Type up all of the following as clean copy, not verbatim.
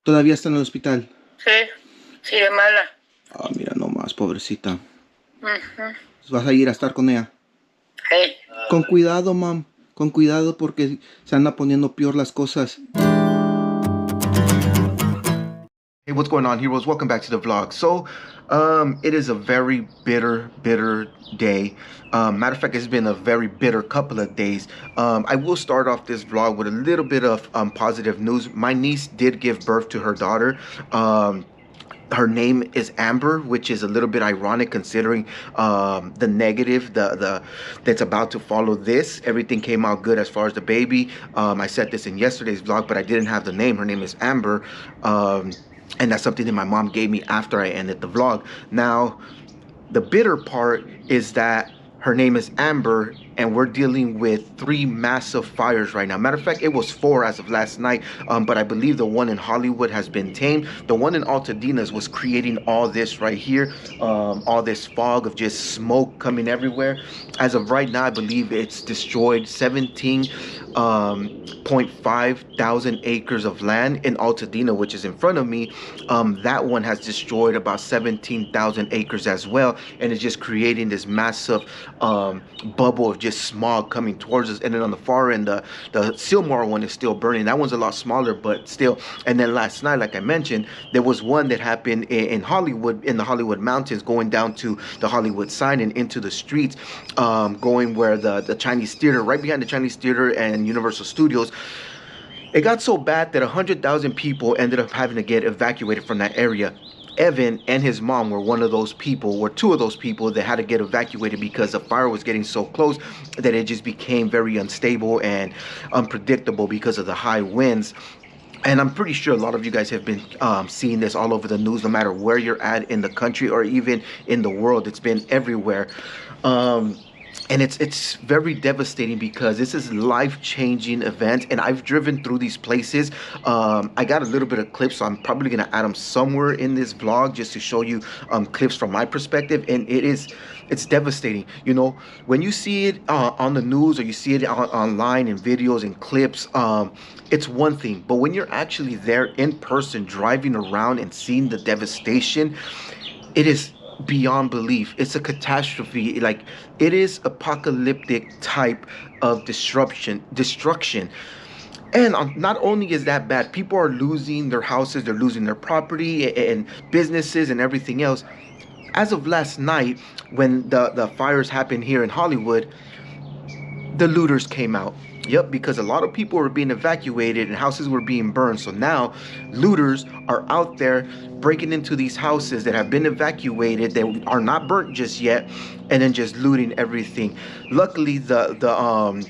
Todavía está en el hospital. Sí, sigue mala. Ah, mira nomás, pobrecita. Ujú. ¿Vas a ir a estar con ella? Sí. Con cuidado, mam. Con cuidado porque se anda poniendo peor las cosas. Hey, what's going on, heroes? Welcome back to the vlog. It is a very bitter day. Matter of fact, it's been a very bitter couple of days. I will start off this vlog with a little bit of positive news. My niece did give birth to her daughter. Her name is Amber, which is a little bit ironic considering the negative the that's about to follow this. Everything came out good as far as the baby. I said this in yesterday's vlog, but I didn't have the name. Her name is Amber. And that's something that my mom gave me after I ended the vlog. Now, the bitter part is that her name is Amber, and we're dealing with three massive fires right now. Matter of fact, it was four as of last night, but I believe the one in Hollywood has been tamed. The one in Altadena was creating all this right here, all this fog of just smoke coming everywhere. As of right now, I believe it's destroyed 17.5 thousand acres of land in Altadena, which is in front of me. That one has destroyed about 17,000 acres as well, and it's just creating this massive bubble of just smog coming towards us. And then on the far end, the Silmar one is still burning. That one's a lot smaller, but still. And then last night, like I mentioned, there was one that happened in Hollywood, in the Hollywood Mountains, going down to the Hollywood sign and into the streets, going where the Chinese theater, right behind the Chinese theater and Universal Studios. It got so bad that 100,000 people ended up having to get evacuated from that area. Evan and his mom were one of those people, were two of those people that had to get evacuated because the fire was getting so close that it just became very unstable and unpredictable because of the high winds. And I'm pretty sure a lot of you guys have been seeing this all over the news, no matter where you're at in the country or even in the world. It's been everywhere. Um, and it's very devastating because this is life-changing event, and I've driven through these places. I got a little bit of clips, so I'm probably gonna add them somewhere in this vlog just to show you clips from my perspective. And it's devastating, you know, when you see it on the news, or you see it online in videos and clips. It's one thing, but when you're actually there in person, driving around and seeing the devastation, it is beyond belief. It's a catastrophe. Like, it is apocalyptic type of destruction. And not only is that bad, people are losing their houses, they're losing their property and businesses and everything else. As of last night, when the fires happened here in Hollywood, the looters came out. Yep, because a lot of people were being evacuated and houses were being burned. So now looters are out there breaking into these houses that have been evacuated, that are not burnt just yet, and then just looting everything. Luckily, the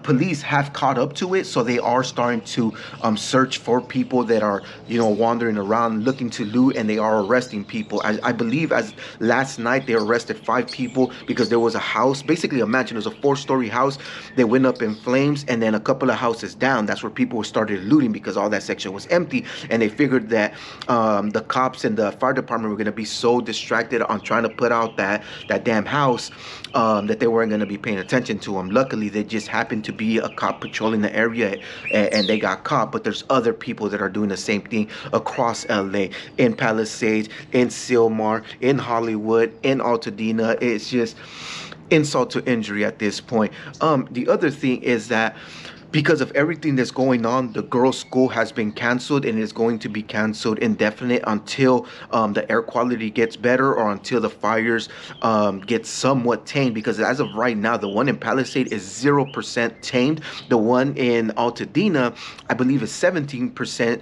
police have caught up to it, so they are starting to search for people that are, you know, wandering around looking to loot, and they are arresting people. I believe as last night they arrested 5 people because there was a house, basically a mansion. It was a 4-story house that went up in flames, and then a couple of houses down, that's where people started looting because all that section was empty, and they figured that the cops and the fire department were going to be so distracted on trying to put out that damn house that they weren't going to be paying attention to them. Luckily, they just happened to be a cop patrolling the area, and they got caught. But there's other people that are doing the same thing across LA, in Palisades, in Silmar, in Hollywood, in Altadena. It's just insult to injury at this point. The other thing is that because of everything that's going on, the girls' school has been canceled, and is going to be canceled indefinite until the air quality gets better, or until the fires get somewhat tamed. Because as of right now, the one in Palisade is 0% tamed. The one in Altadena, I believe, is 17%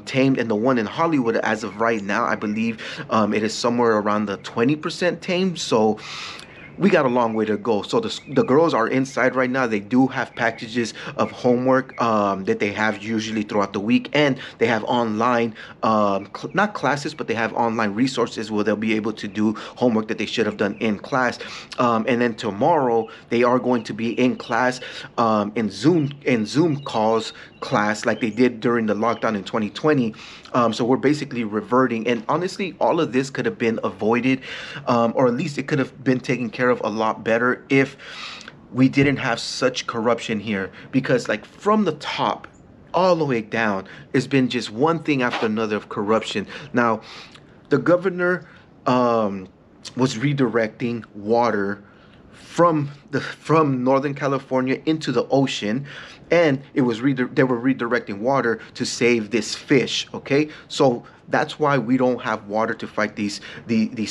tamed, and the one in Hollywood, as of right now, I believe it is somewhere around the 20% tamed. So we got a long way to go. So the girls are inside right now. They do have packages of homework that they have usually throughout the week, and they have online, not classes, but they have online resources where they'll be able to do homework that they should have done in class. And then tomorrow they are going to be in class, in Zoom calls class, like they did during the lockdown in 2020. So we're basically reverting, and honestly, all of this could have been avoided, or at least it could have been taken care of a lot better if we didn't have such corruption here. Because, like, from the top, all the way down. It's been just one thing after another of corruption. Now, the governor um, was redirecting water from Northern California into the ocean, and they were redirecting water to save this fish. Okay, so that's why we don't have water to fight these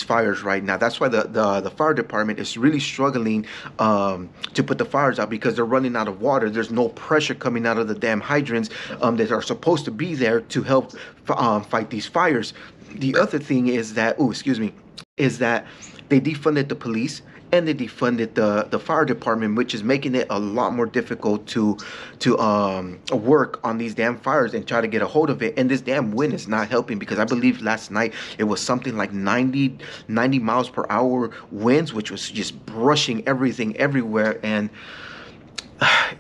fires right now. That's why the fire department is really struggling to put the fires out, because they're running out of water. There's no pressure coming out of the damn hydrants that are supposed to be there to help fight these fires. The other thing is that, oh, excuse me, is that they defunded the police and they defunded the fire department, which is making it a lot more difficult to work on these damn fires and try to get a hold of it. And this damn wind is not helping, because I believe last night it was something like 90 miles per hour winds, which was just brushing everything everywhere. And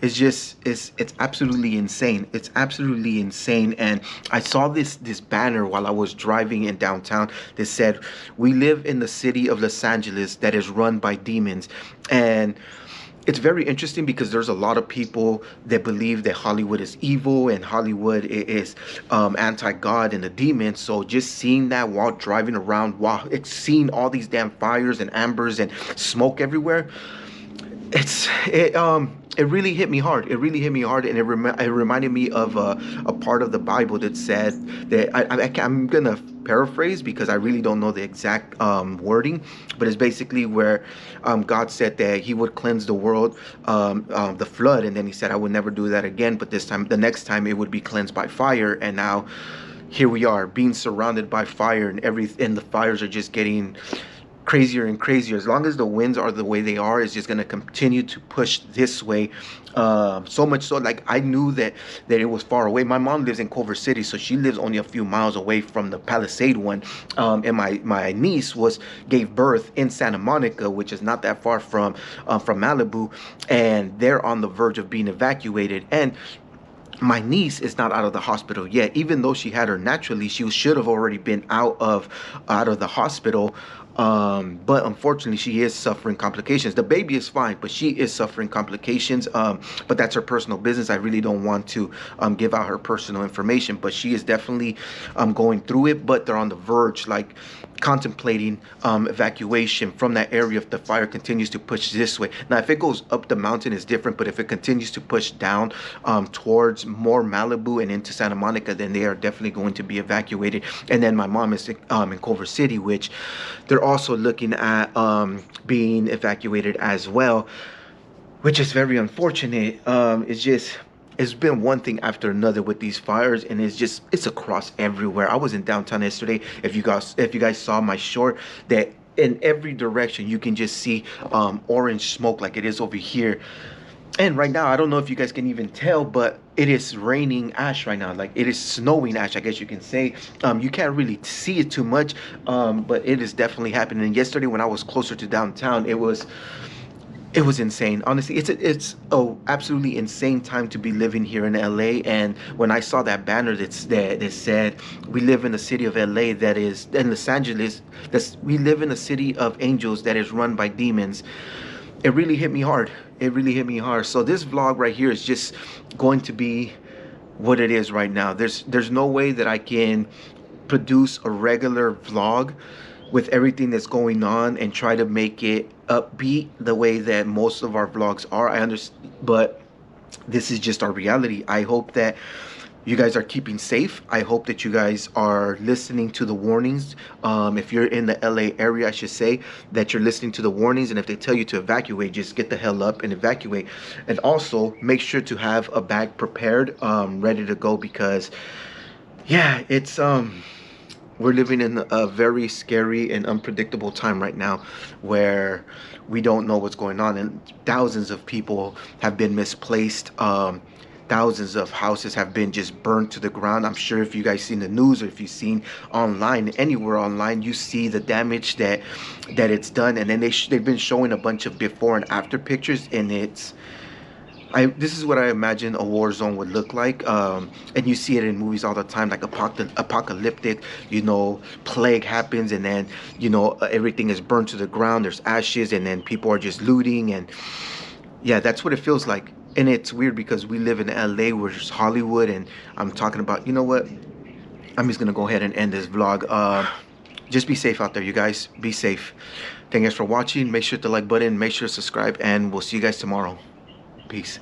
it's absolutely insane. It's absolutely insane. And I saw this banner while I was driving in downtown that said, "We live in the city of Los Angeles that is run by demons." And it's very interesting, because there's a lot of people that believe that Hollywood is evil and Hollywood is anti-God and the demons. So just seeing that while driving around, while it's seeing all these damn fires and ambers and smoke everywhere, it really hit me hard. It really hit me hard, and it reminded me of a part of the Bible that said that I'm gonna paraphrase, because I really don't know the exact wording, but it's basically where God said that He would cleanse the world, the flood, and then He said, "I would never do that again." But this time, the next time, it would be cleansed by fire. And now, here we are, being surrounded by fire, and the fires are just getting crazier and crazier. As long as the winds are the way they are, it's just going to continue to push this way. So much so, like, I knew that it was far away. My mom lives in Culver City, so she lives only a few miles away from the Palisade one. And my niece gave birth in Santa Monica, which is not that far from Malibu, and they're on the verge of being evacuated. And my niece is not out of the hospital yet, even though she had her naturally. She should have already been out of the hospital. But unfortunately, she is suffering complications. The baby is fine, but she is suffering complications. But that's her personal business. I really don't want to give out her personal information, but she is definitely going through it. But they're on the verge, like, contemplating evacuation from that area if the fire continues to push this way. Now, if it goes up the mountain, it's different, but if it continues to push down towards more Malibu and into Santa Monica, then they are definitely going to be evacuated. And then my mom is in Culver City, which they're also looking at being evacuated as well, which is very unfortunate. It's been one thing after another with these fires, and it's across everywhere. I was in downtown yesterday. If you guys saw my short, that in every direction you can just see orange smoke, like it is over here. And right now, I don't know if you guys can even tell, but it is raining ash right now. Like, it is snowing ash, I guess you can say. You can't really see it too much, but it is definitely happening. And yesterday, when I was closer to downtown, it was insane. Honestly, it's a absolutely insane time to be living here in LA. And when I saw that banner that said, "We live in the city of LA that is in Los Angeles. We live in a city of angels that is run by demons," it really hit me hard. It really hit me hard. So this vlog right here is just going to be what it is right now. There's no way that I can produce a regular vlog with everything that's going on and try to make it upbeat the way that most of our vlogs are. I understand, but this is just our reality. I hope that you guys are keeping safe. I hope that you guys are listening to the warnings. If you're in the LA area, I should say that you're listening to the warnings, and if they tell you to evacuate, just get the hell up and evacuate. And also make sure to have a bag prepared, ready to go, because yeah, it's we're living in a very scary and unpredictable time right now, where we don't know what's going on, and thousands of people have been misplaced. Thousands of houses have been just burned to the ground. I'm sure if you guys seen the news, or if you've seen online, anywhere online, you see the damage that it's done. And then they've been showing a bunch of before and after pictures, and this is what I imagine a war zone would look like. And you see it in movies all the time, like apocalyptic, plague happens, and then, everything is burned to the ground. There's ashes, and then people are just looting. And yeah, that's what it feels like. And it's weird because we live in LA, where it's Hollywood, and I'm talking about, you know what? I'm just gonna go ahead and end this vlog. Just be safe out there, you guys. Be safe. Thank you guys for watching. Make sure to like button, make sure to subscribe, and we'll see you guys tomorrow. Peace.